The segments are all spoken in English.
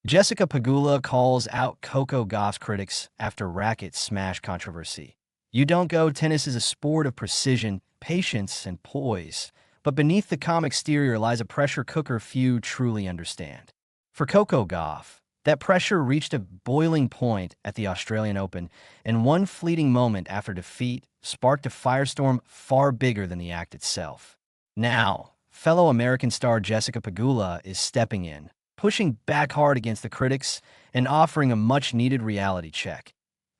Jessica Pegula calls out Coco Gauff's critics after Racket smash controversy. You don't go, tennis is a sport of precision, patience, and poise. But beneath the calm exterior lies a pressure cooker few truly understand. For Coco Gauff, that pressure reached a boiling point at the Australian Open, and one fleeting moment after defeat sparked a firestorm far bigger than the act itself. Now, fellow American star Jessica Pegula is stepping in, pushing back hard against the critics and offering a much-needed reality check.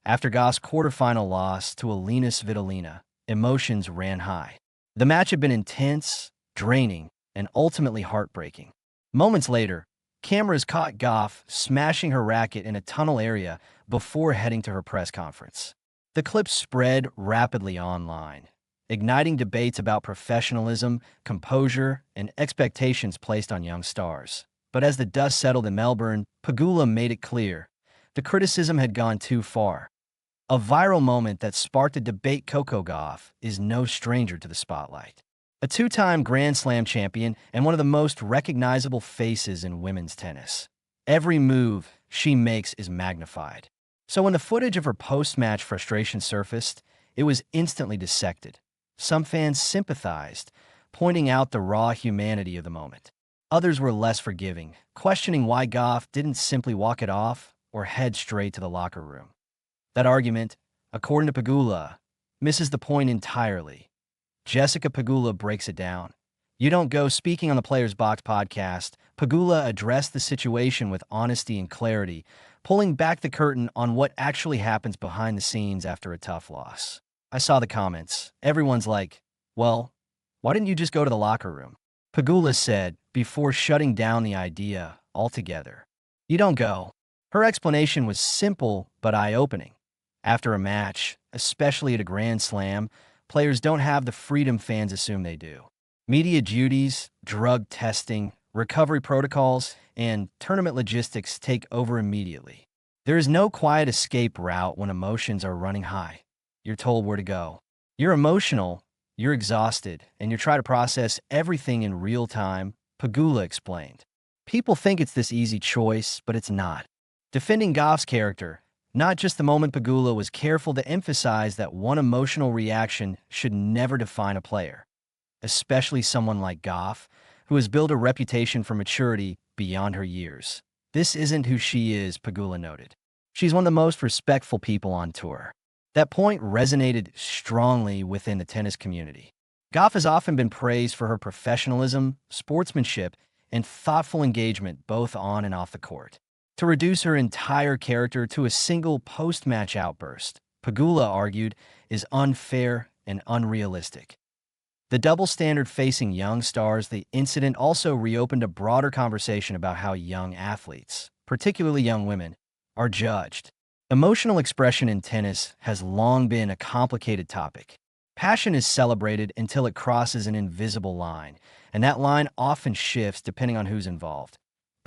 After Gauff's quarterfinal loss to Elina Svitolina, emotions ran high. The match had been intense, draining, and ultimately heartbreaking. Moments later, cameras caught Gauff smashing her racket in a tunnel area before heading to her press conference. The clip spread rapidly online, igniting debates about professionalism, composure, and expectations placed on young stars. But as the dust settled in Melbourne, Pegula made it clear the criticism had gone too far. A viral moment that sparked a debate. Coco Gauff is no stranger to the spotlight. A two-time Grand Slam champion and one of the most recognizable faces in women's tennis. Every move she makes is magnified. So when the footage of her post-match frustration surfaced, it was instantly dissected. Some fans sympathized, pointing out the raw humanity of the moment. Others were less forgiving, questioning why Gauff didn't simply walk it off or head straight to the locker room. That argument, according to Pegula, misses the point entirely. Jessica Pegula breaks it down. You don't go. Speaking on the Players Box podcast, Pegula addressed the situation with honesty and clarity, pulling back the curtain on what actually happens behind the scenes after a tough loss. I saw the comments. Everyone's like, well, why didn't you just go to the locker room? Pegula said, before shutting down the idea altogether. You don't go. Her explanation was simple but eye-opening. After a match, especially at a Grand Slam, players don't have the freedom fans assume they do. Media duties, drug testing, recovery protocols, and tournament logistics take over immediately. There is no quiet escape route when emotions are running high. You're told where to go. You're emotional, you're exhausted, and you try to process everything in real time, Pegula explained. People think it's this easy choice, but it's not. Defending Gauff's character, not just the moment, Pegula was careful to emphasize that one emotional reaction should never define a player, especially someone like Gauff, who has built a reputation for maturity beyond her years. This isn't who she is, Pegula noted. She's one of the most respectful people on tour. That point resonated strongly within the tennis community. Gauff has often been praised for her professionalism, sportsmanship, and thoughtful engagement both on and off the court. To reduce her entire character to a single post-match outburst, Pegula argued, is unfair and unrealistic. The double standard facing young stars, the incident also reopened a broader conversation about how young athletes, particularly young women, are judged. Emotional expression in tennis has long been a complicated topic. Passion is celebrated until it crosses an invisible line, and that line often shifts depending on who's involved.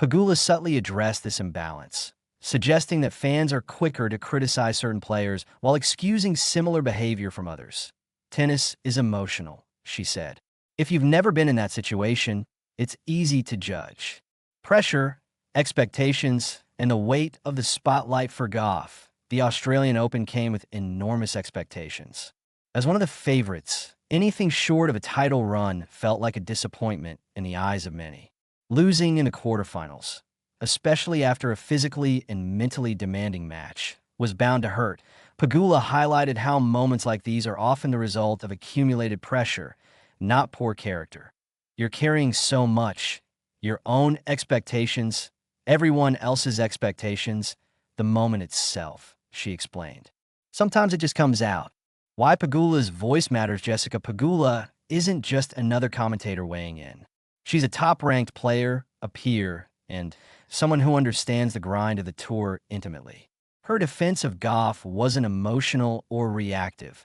Pegula subtly addressed this imbalance, suggesting that fans are quicker to criticize certain players while excusing similar behavior from others. Tennis is emotional, she said. If you've never been in that situation, it's easy to judge. Pressure, expectations, and the weight of the spotlight. For Gauff, the Australian Open came with enormous expectations. As one of the favorites, anything short of a title run felt like a disappointment in the eyes of many. Losing in the quarterfinals, especially after a physically and mentally demanding match, was bound to hurt. Pegula highlighted how moments like these are often the result of accumulated pressure, not poor character. You're carrying so much, your own expectations, everyone else's expectations, the moment itself, she explained. Sometimes it just comes out. Why Pegula's voice matters. Jessica Pegula isn't just another commentator weighing in. She's a top-ranked player, a peer, and someone who understands the grind of the tour intimately. Her defense of Gauff wasn't emotional or reactive.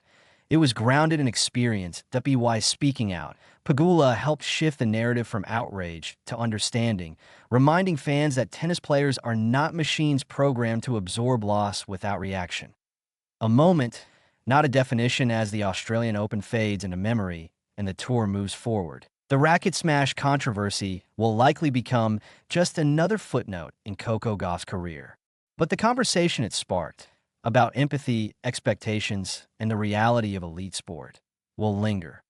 It was grounded in experience. WY speaking out, Pegula helped shift the narrative from outrage to understanding, reminding fans that tennis players are not machines programmed to absorb loss without reaction. A moment, not a definition. As the Australian Open fades into memory and the tour moves forward, The racket smash controversy will likely become just another footnote in Coco Gauff's career. But the conversation it sparked about empathy, expectations, and the reality of elite sport will linger.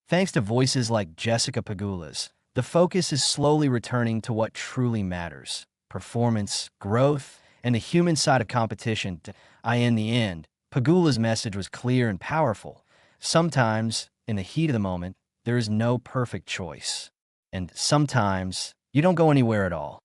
Thanks to voices like Jessica Pegula's, the focus is slowly returning to what truly matters: performance, growth, and the human side of competition. In the end, Pegula's message was clear and powerful. Sometimes, in the heat of the moment, there is no perfect choice. And sometimes, you don't go anywhere at all.